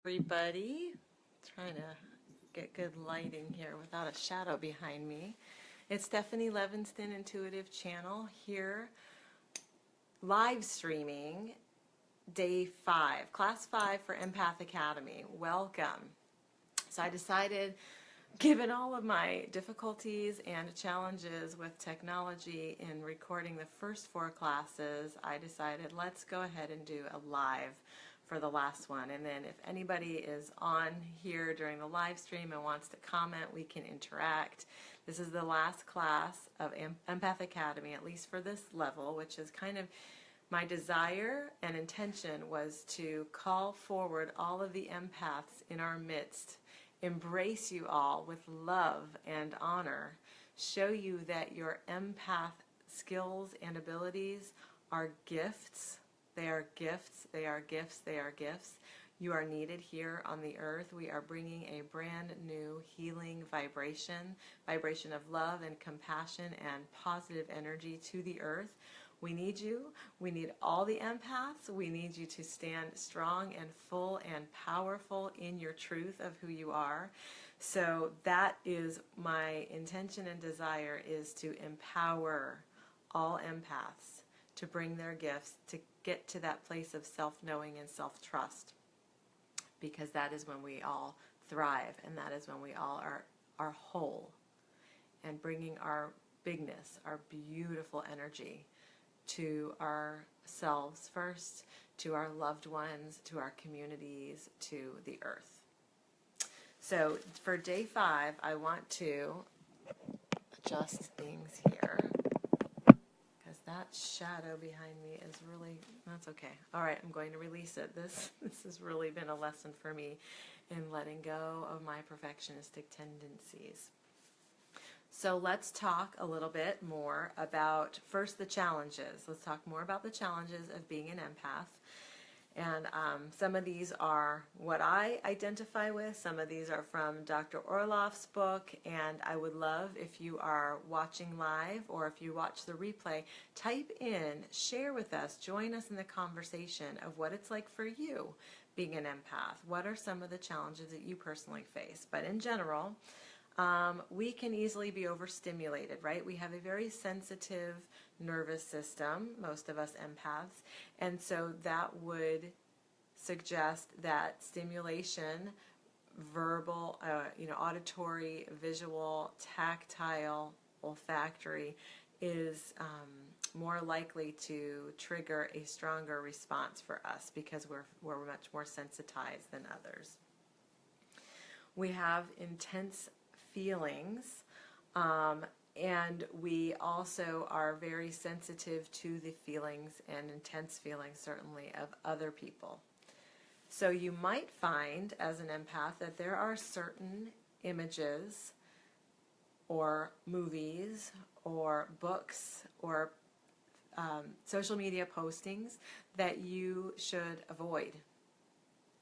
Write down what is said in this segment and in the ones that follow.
Everybody, trying to get good lighting here without a shadow behind me. It's Stephanie Levinston Intuitive Channel here, live streaming day 5, class 5 for Empath Academy. Welcome. So I decided, given all of my difficulties and challenges with technology in recording the first 4 classes, I decided let's go ahead and do a live for the last one. And then if anybody is on here during the live stream and wants to comment, we can interact. This is the last class of Empath Academy, at least for this level, which is kind of my desire and intention was to call forward all of the empaths in our midst, embrace you all with love and honor, show you that your empath skills and abilities are gifts. They are gifts, they are gifts, they are gifts. You are needed here on the earth. We are bringing a brand new healing vibration of love and compassion and positive energy to the earth. We need you. We need all the empaths. We need you to stand strong and full and powerful in your truth of who you are. So that is my intention and desire, is to empower all empaths to bring their gifts, to get to that place of self-knowing and self-trust, because that is when we all thrive, and that is when we all are whole, and bringing our bigness, our beautiful energy to ourselves first, to our loved ones, to our communities, to the earth. So for day 5, I want to adjust things here, because that shadow behind me is really, that's okay. All right, I'm going to release it. This has really been a lesson for me in letting go of my perfectionistic tendencies. So let's talk a little bit more about, first, the challenges. Let's talk more about the challenges of being an empath. And some of these are what I identify with. Some of these are from Dr. Orloff's book. And I would love, if you are watching live or if you watch the replay, type in, share with us, join us in the conversation of what it's like for you being an empath. What are some of the challenges that you personally face? But in general, we can easily be overstimulated, right? We have a very sensitive nervous system, most of us empaths, and so that would suggest that stimulation, verbal, auditory, visual, tactile, olfactory, is more likely to trigger a stronger response for us because we're much more sensitized than others. We have intense feelings, and we also are very sensitive to the feelings and intense feelings, certainly, of other people. So you might find, as an empath, that there are certain images or movies or books or social media postings that you should avoid.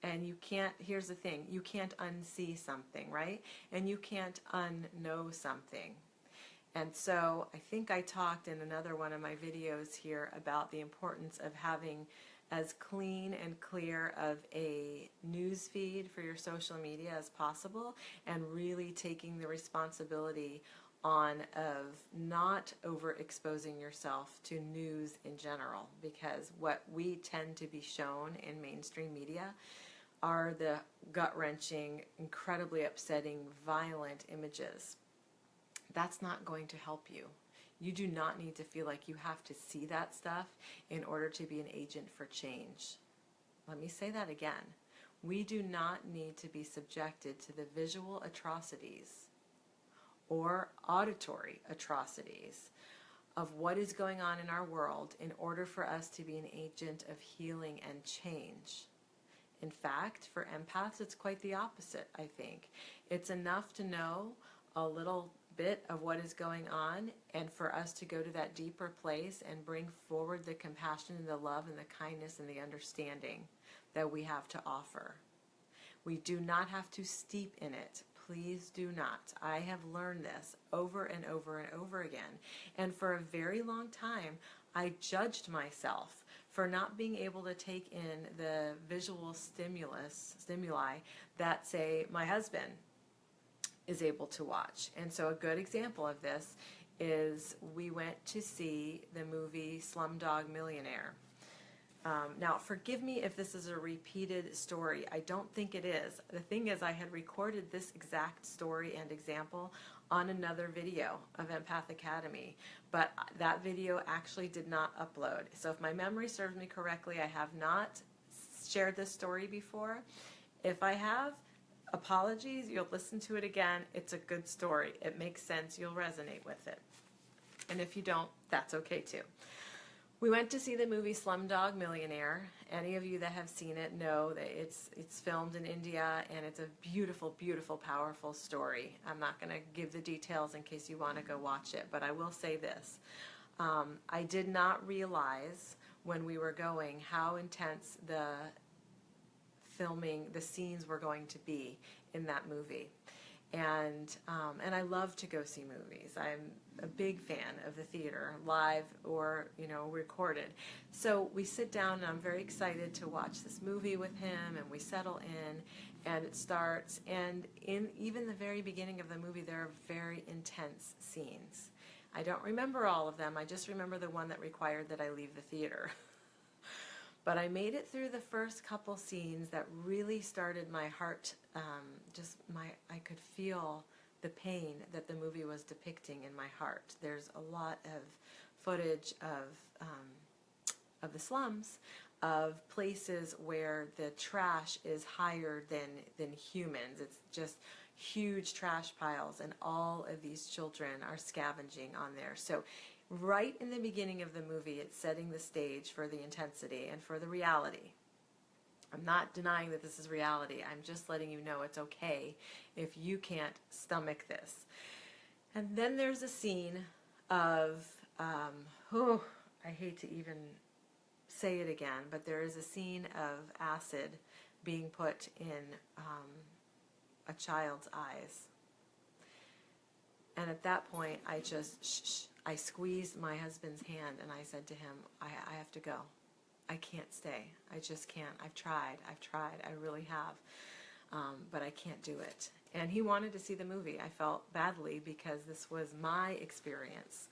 And you can't, here's the thing, you can't unsee something, right? And you can't unknow something. And so I think I talked in another one of my videos here about the importance of having as clean and clear of a news feed for your social media as possible, and really taking the responsibility on of not overexposing yourself to news in general, because what we tend to be shown in mainstream media are the gut-wrenching, incredibly upsetting, violent images. That's not going to help you. You do not need to feel like you have to see that stuff in order to be an agent for change. Let me say that again. We do not need to be subjected to the visual atrocities or auditory atrocities of what is going on in our world in order for us to be an agent of healing and change. In fact, for empaths, it's quite the opposite, I think. It's enough to know a little bit of what is going on, and for us to go to that deeper place and bring forward the compassion and the love and the kindness and the understanding that we have to offer. We do not have to steep in it. Please do not. I have learned this over and over and over again. And for a very long time, I judged myself for not being able to take in the visual stimuli that, say, my husband is able to watch. And so a good example of this is we went to see the movie Slumdog Millionaire. Now, forgive me if this is a repeated story. I don't think it is. The thing is, I had recorded this exact story and example on another video of Empath Academy, but that video actually did not upload. So if my memory serves me correctly, I have not shared this story before. If I have, apologies. You'll listen to it again. It's a good story. It makes sense. You'll resonate with it. And if you don't, that's okay too. We went to see the movie Slumdog Millionaire. Any of you that have seen it know that it's filmed in India, and it's a beautiful, beautiful, powerful story. I'm not going to give the details in case you want to go watch it, but I will say this. I did not realize when we were going how intense the filming, the scenes were going to be in that movie. And I love to go see movies. I'm a big fan of the theater, live or, recorded. So we sit down, and I'm very excited to watch this movie with him, and we settle in, and it starts. And in even the very beginning of the movie, there are very intense scenes. I don't remember all of them. I just remember the one that required that I leave the theater. But I made it through the first couple scenes that really started my heart, I could feel the pain that the movie was depicting in my heart. There's a lot of footage of the slums, of places where the trash is higher than humans. It's just huge trash piles, and all of these children are scavenging on there. So right in the beginning of the movie, it's setting the stage for the intensity and for the reality. I'm not denying that this is reality. I'm just letting you know it's okay if you can't stomach this. And then there's a scene of, I hate to even say it again, but there is a scene of acid being put in a child's eyes. And at that point, I squeezed my husband's hand, and I said to him, I have to go. I can't stay. I just can't. I've tried. I really have. But I can't do it. And he wanted to see the movie. I felt badly because this was my experience,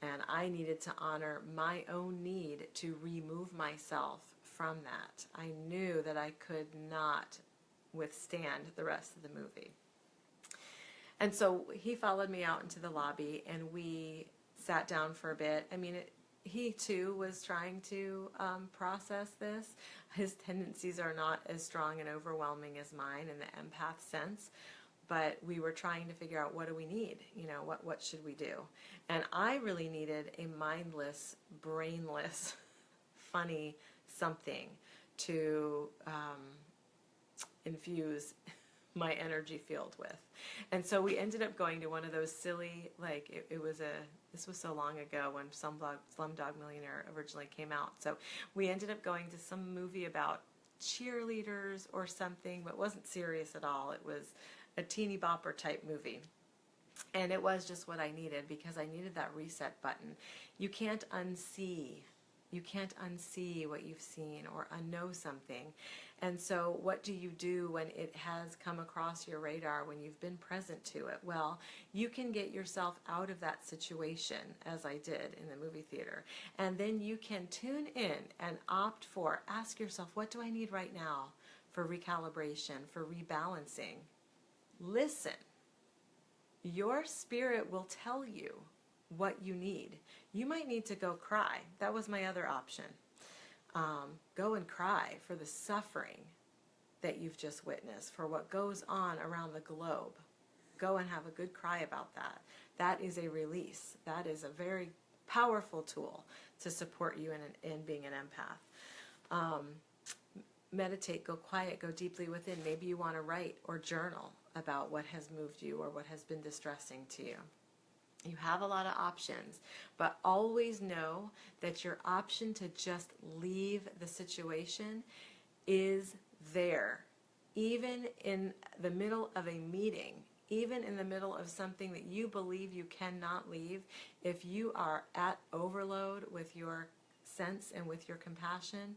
and I needed to honor my own need to remove myself from that. I knew that I could not withstand the rest of the movie. And so he followed me out into the lobby, and we sat down for a bit. I mean, he too was trying to process this. His tendencies are not as strong and overwhelming as mine in the empath sense, but we were trying to figure out, what do we need? What should we do? And I really needed a mindless, brainless, funny something to infuse my energy field with. And so we ended up going to one of those silly, this was so long ago when Slumdog Millionaire originally came out. So we ended up going to some movie about cheerleaders or something, but it wasn't serious at all. It was a teeny bopper type movie. And it was just what I needed, because I needed that reset button. You can't unsee what you've seen or unknow something. And so what do you do when it has come across your radar, when you've been present to it? Well, you can get yourself out of that situation, as I did in the movie theater. And then you can tune in and ask yourself, what do I need right now for recalibration, for rebalancing? Listen. Your spirit will tell you what you need. You might need to go cry. That was my other option. Go and cry for the suffering that you've just witnessed, for what goes on around the globe. Go and have a good cry about that. That is a release. That is a very powerful tool to support you in being an empath. Meditate, go quiet, go deeply within. Maybe you want to write or journal about what has moved you or what has been distressing to you. You have a lot of options, but always know that your option to just leave the situation is there. Even in the middle of a meeting, even in the middle of something that you believe you cannot leave, if you are at overload with your sense and with your compassion,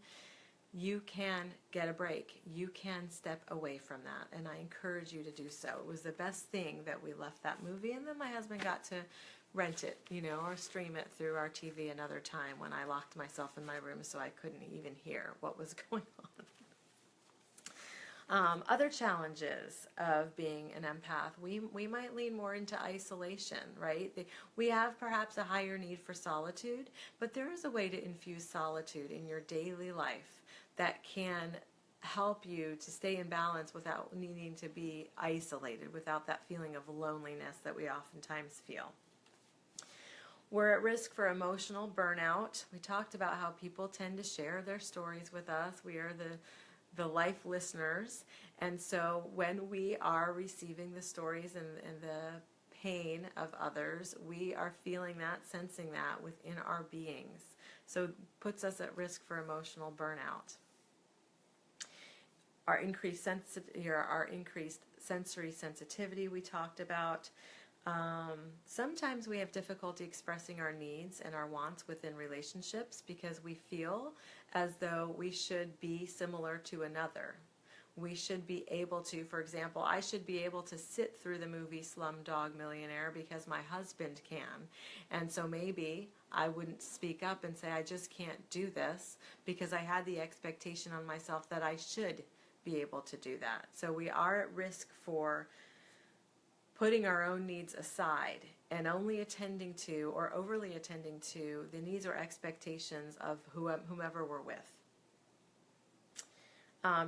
you can get a break. You can step away from that, and I encourage you to do so. It was the best thing that we left that movie, and then my husband got to rent it, or stream it through our TV another time when I locked myself in my room so I couldn't even hear what was going on. Other challenges of being an empath, we might lean more into isolation, right? We have perhaps a higher need for solitude, but there is a way to infuse solitude in your daily life that can help you to stay in balance without needing to be isolated, without that feeling of loneliness that we oftentimes feel. We're at risk for emotional burnout. We talked about how people tend to share their stories with us. We are the life listeners. And so when we are receiving the stories and the pain of others, we are feeling that, sensing that within our beings. So it puts us at risk for emotional burnout. Our increased sensory sensitivity we talked about. Sometimes we have difficulty expressing our needs and our wants within relationships because we feel as though we should be similar to another. We should be able to, for example, I should be able to sit through the movie Slumdog Millionaire because my husband can. And so maybe I wouldn't speak up and say, I just can't do this because I had the expectation on myself that I should be able to do that. So we are at risk for putting our own needs aside and only attending to or overly attending to the needs or expectations of whomever we're with.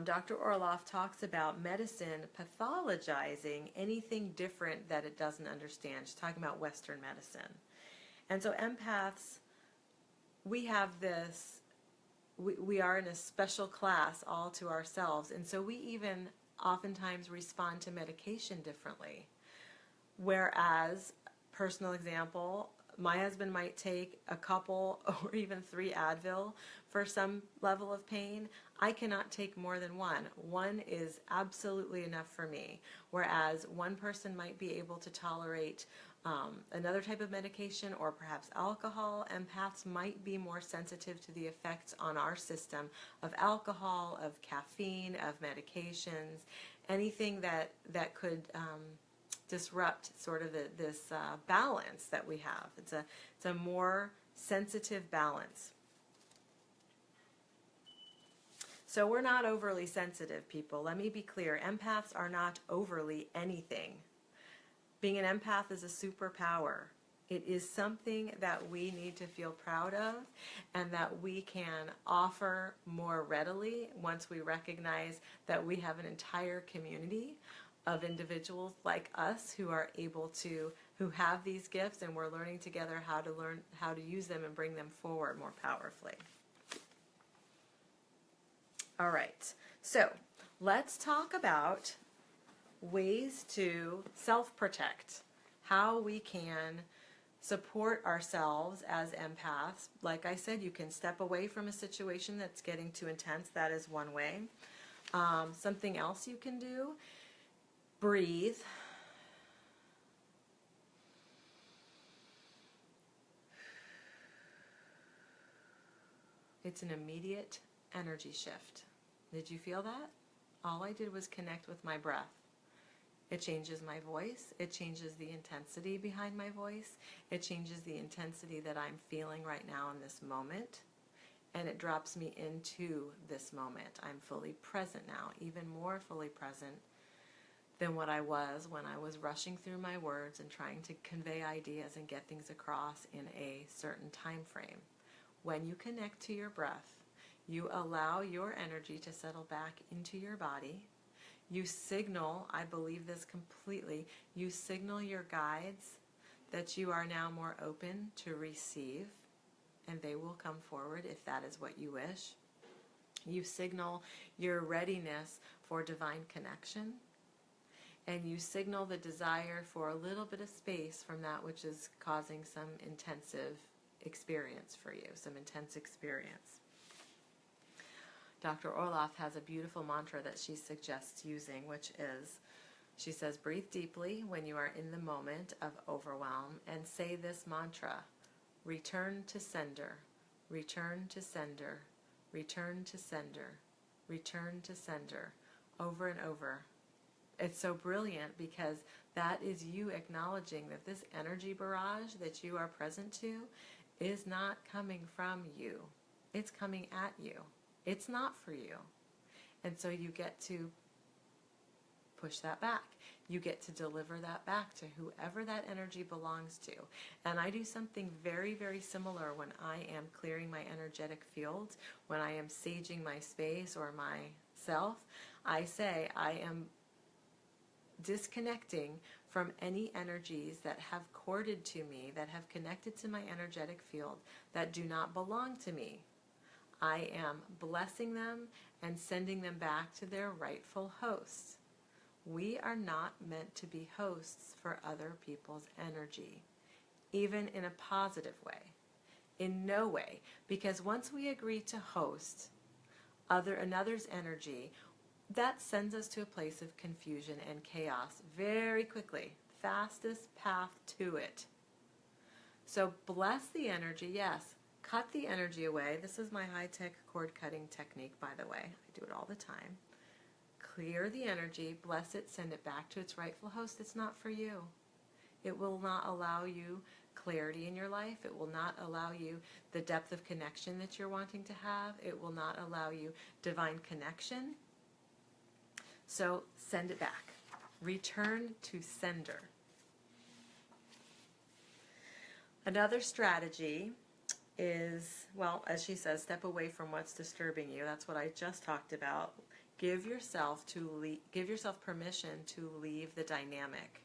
Dr. Orloff talks about medicine pathologizing anything different that it doesn't understand. She's talking about Western medicine. And so empaths, we have this, we are in a special class all to ourselves. And so we even oftentimes respond to medication differently. Whereas, personal example, my husband might take a couple or even 3 Advil for some level of pain. I cannot take more than 1. 1 is absolutely enough for me. Whereas one person might be able to tolerate another type of medication or perhaps alcohol. Empaths might be more sensitive to the effects on our system of alcohol, of caffeine, of medications, anything that could disrupt sort of this balance that we have. It's a more sensitive balance. So we're not overly sensitive, people. Let me be clear. Empaths are not overly anything. Being an empath is a superpower. It is something that we need to feel proud of and that we can offer more readily once we recognize that we have an entire community of individuals like us who are able to, who have these gifts, and we're learning together how to use them and bring them forward more powerfully. All right, so let's talk about ways to self-protect, how we can support ourselves as empaths. Like I said, you can step away from a situation that's getting too intense. That is one way. Something else you can do, breathe. It's an immediate energy shift. Did you feel that? All I did was connect with my breath. It changes my voice. It changes the intensity behind my voice. It changes the intensity that I'm feeling right now in this moment. And it drops me into this moment. I'm fully present now, even more fully present than what I was when I was rushing through my words and trying to convey ideas and get things across in a certain time frame. When you connect to your breath, you allow your energy to settle back into your body. You signal, I believe this completely, you signal your guides that you are now more open to receive, and they will come forward if that is what you wish. You signal your readiness for divine connection, and you signal the desire for a little bit of space from that which is causing some intensive experience for you, some intense experience. Dr. Orloff has a beautiful mantra that she suggests using, which is, she says, breathe deeply when you are in the moment of overwhelm and say this mantra: return to sender, return to sender, return to sender, return to sender, over and over. It's so brilliant because that is you acknowledging that this energy barrage that you are present to is not coming from you. It's coming at you. It's not for you. And so you get to push that back. You get to deliver that back to whoever that energy belongs to. And I do something very, very similar when I am clearing my energetic field, when I am saging my space or myself. I say I am disconnecting from any energies that have corded to me, that have connected to my energetic field, that do not belong to me. I am blessing them and sending them back to their rightful hosts. We are not meant to be hosts for other people's energy, even in a positive way. In no way, because once we agree to host another's energy, that sends us to a place of confusion and chaos very quickly. Fastest path to it. So bless the energy, yes. Cut the energy away. This is my high-tech cord cutting technique, by the way. I do it all the time. Clear the energy, bless it, send it back to its rightful host. It's not for you. It will not allow you clarity in your life. It will not allow you the depth of connection that you're wanting to have. It will not allow you divine connection. So send it back. Return to sender. Another strategy is, well, as she says, step away from what's disturbing you. That's what I just talked about. Give yourself permission to leave the dynamic.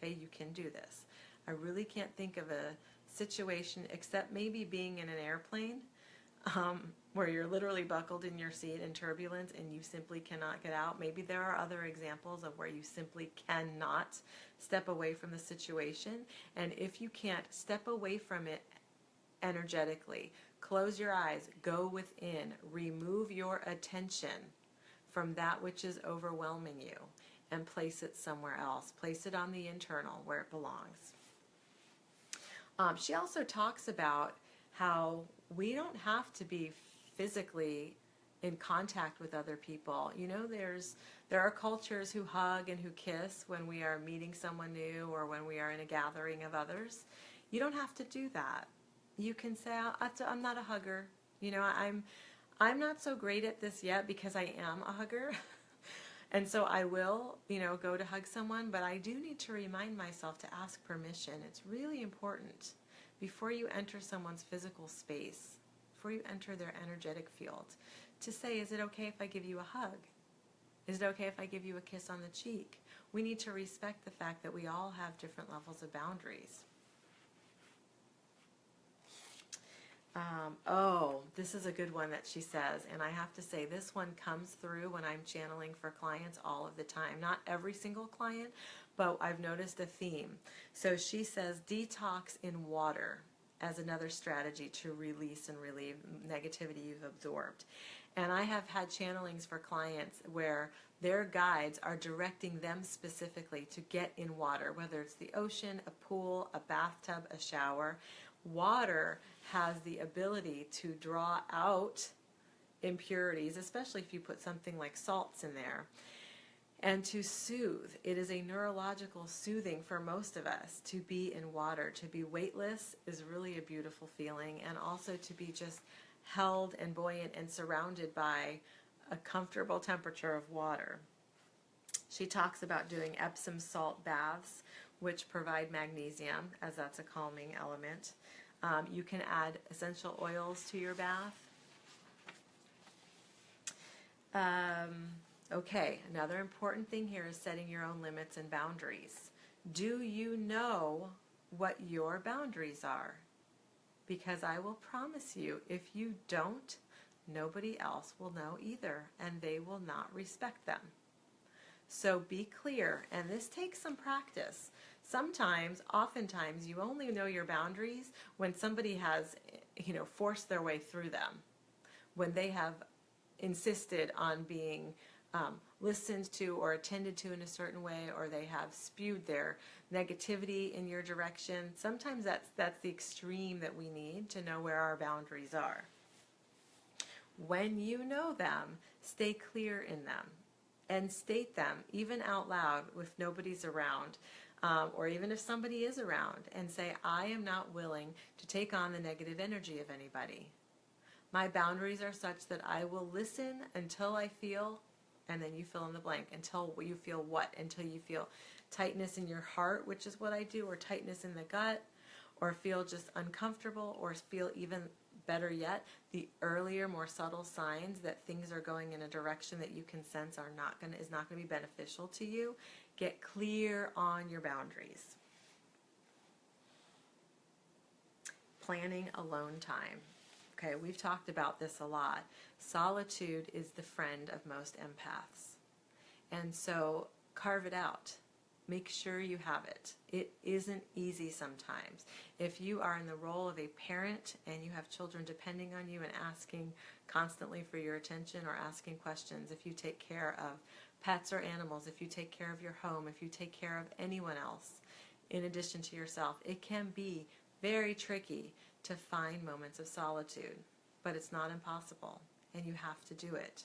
Okay, you can do this. I really can't think of a situation except maybe being in an airplane where you're literally buckled in your seat in turbulence and you simply cannot get out. Maybe there are other examples of where you simply cannot step away from the situation. And if you can't, step away from it energetically. Close your eyes, go within, remove your attention from that which is overwhelming you and place it somewhere else. Place it on the internal where it belongs. She also talks about how we don't have to be physically in contact with other people. You know, there are cultures who hug and who kiss when we are meeting someone new or when we are in a gathering of others. You don't have to do that. You can say, I'm not a hugger. You know, I'm not so great at this yet because I am a hugger. And so I will, go to hug someone, but I do need to remind myself to ask permission. It's really important before you enter someone's physical space, before you enter their energetic field, to say, is it okay if I give you a hug? Is it okay if I give you a kiss on the cheek? We need to respect the fact that we all have different levels of boundaries. This is a good one that she says, and I have to say this one comes through when I'm channeling for clients all of the time. Not every single client, but I've noticed a theme. So she says detox in water as another strategy to release and relieve negativity you've absorbed. And I have had channelings for clients where their guides are directing them specifically to get in water, whether it's the ocean, a pool, a bathtub, a shower. Water has the ability to draw out impurities, especially if you put something like salts in there, and to soothe. It is a neurological soothing for most of us to be in water. To be weightless is really a beautiful feeling, and also to be just held and buoyant and surrounded by a comfortable temperature of water. She talks about doing Epsom salt baths, which provide magnesium, as that's a calming element. You can add essential oils to your bath. Okay, another important thing here is setting your own limits and boundaries. Do you know what your boundaries are? Because I will promise you, if you don't, nobody else will know either, and they will not respect them. So be clear, and this takes some practice. Sometimes, oftentimes, you only know your boundaries when somebody has, forced their way through them, when they have insisted on being listened to or attended to in a certain way, or they have spewed their negativity in your direction. Sometimes that's the extreme that we need to know where our boundaries are. When you know them, stay clear in them and state them even out loud if nobody's around, or even if somebody is around, and say, I am not willing to take on the negative energy of anybody. My boundaries are such that I will listen until I feel, and then you fill in the blank, until you feel what? Until you feel tightness in your heart, which is what I do, or tightness in the gut, or feel just uncomfortable, or feel even better yet, the earlier, more subtle signs that things are going in a direction that you can sense is not going to be beneficial to you. Get clear on your boundaries. Planning alone time. Okay, we've talked about this a lot. Solitude is the friend of most empaths. And so carve it out. Make sure you have it. It isn't easy sometimes. If you are in the role of a parent and you have children depending on you and asking constantly for your attention or asking questions, if you take care of pets or animals, if you take care of your home, if you take care of anyone else in addition to yourself, it can be very tricky to find moments of solitude, but it's not impossible, and you have to do it.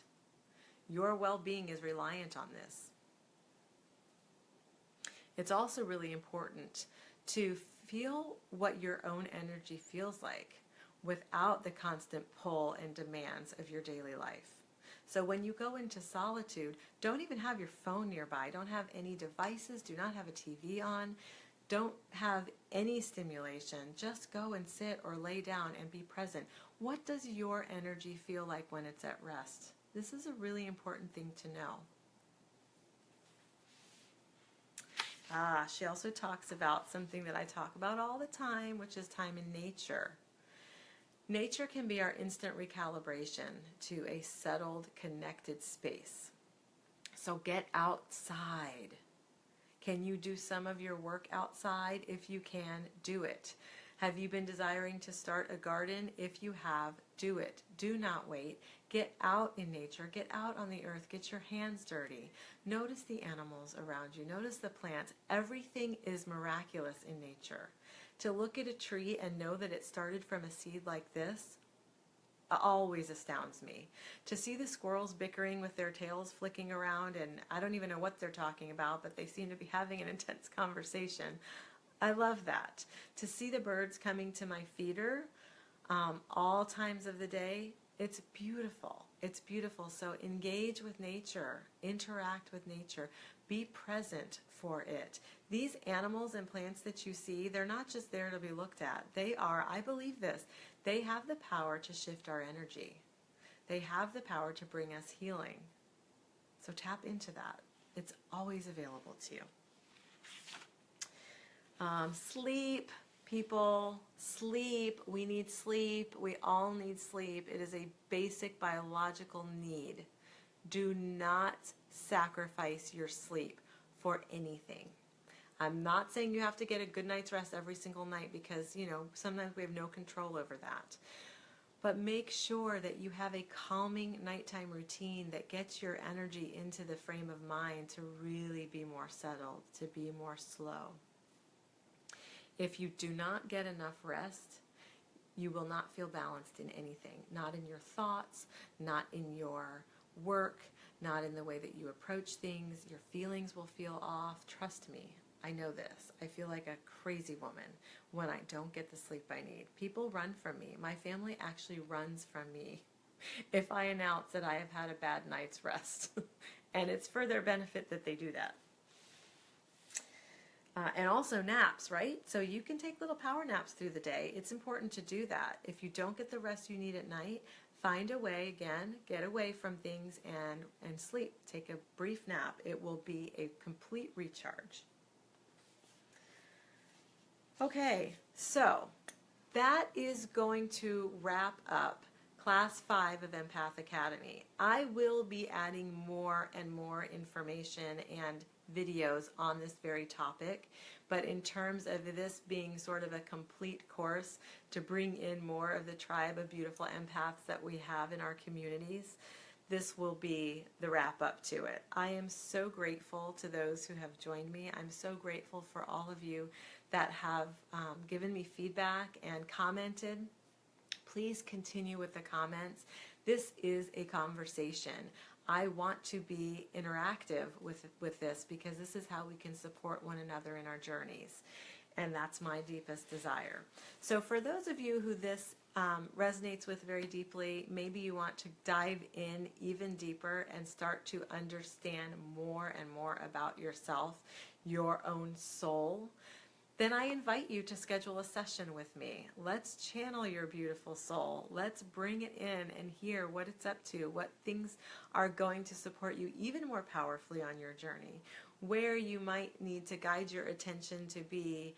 Your well-being is reliant on this. It's also really important to feel what your own energy feels like without the constant pull and demands of your daily life. So when you go into solitude, don't even have your phone nearby. Don't have any devices. Do not have a TV on. Don't have any stimulation. Just go and sit or lay down and be present. What does your energy feel like when it's at rest? This is a really important thing to know. She also talks about something that I talk about all the time, which is time in nature. Nature can be our instant recalibration to a settled, connected space. So get outside. Can you do some of your work outside? If you can, do it. Have you been desiring to start a garden? If you have, do it. Do not wait. Get out in nature. Get out on the earth. Get your hands dirty. Notice the animals around you. Notice the plants. Everything is miraculous in nature. To look at a tree and know that it started from a seed like this always astounds me. To see the squirrels bickering with their tails flicking around, and I don't even know what they're talking about, but they seem to be having an intense conversation. I love that. To see the birds coming to my feeder all times of the day, it's beautiful. It's beautiful. So engage with nature, interact with nature, be present for it. These animals and plants that you see, they're not just there to be looked at. They are, I believe this, they have the power to shift our energy. They have the power to bring us healing. So tap into that. It's always available to you. Sleep, people, sleep. We need sleep. We all need sleep. It is a basic biological need. Do not sacrifice your sleep for anything. I'm not saying you have to get a good night's rest every single night because, sometimes we have no control over that. But make sure that you have a calming nighttime routine that gets your energy into the frame of mind to really be more settled, to be more slow. If you do not get enough rest, you will not feel balanced in anything. Not in your thoughts, not in your work, not in the way that you approach things. Your feelings will feel off. Trust me, I know this. I feel like a crazy woman when I don't get the sleep I need. People run from me. My family actually runs from me if I announce that I have had a bad night's rest. And it's for their benefit that they do that. And also naps, right? So you can take little power naps through the day. It's important to do that. If you don't get the rest you need at night, find a way, again, get away from things and sleep. Take a brief nap. It will be a complete recharge. Okay, so that is going to wrap up Class 5 of Empath Academy. I will be adding more and more information and videos on this very topic, but in terms of this being sort of a complete course to bring in more of the tribe of beautiful empaths that we have in our communities, this will be the wrap up to it. I am so grateful to those who have joined me. I'm so grateful for all of you that have given me feedback and commented. Please continue with the comments. This is a conversation. I want to be interactive with this because this is how we can support one another in our journeys. And that's my deepest desire. So for those of you who this resonates with very deeply, maybe you want to dive in even deeper and start to understand more and more about yourself, your own soul, then I invite you to schedule a session with me. Let's channel your beautiful soul. Let's bring it in and hear what it's up to, what things are going to support you even more powerfully on your journey, where you might need to guide your attention to be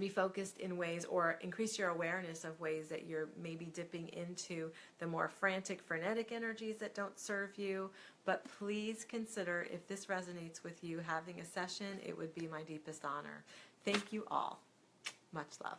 focused in ways, or increase your awareness of ways that you're maybe dipping into the more frantic, frenetic energies that don't serve you. But please consider, if this resonates with you, having a session. It would be my deepest honor. Thank you all. Much love.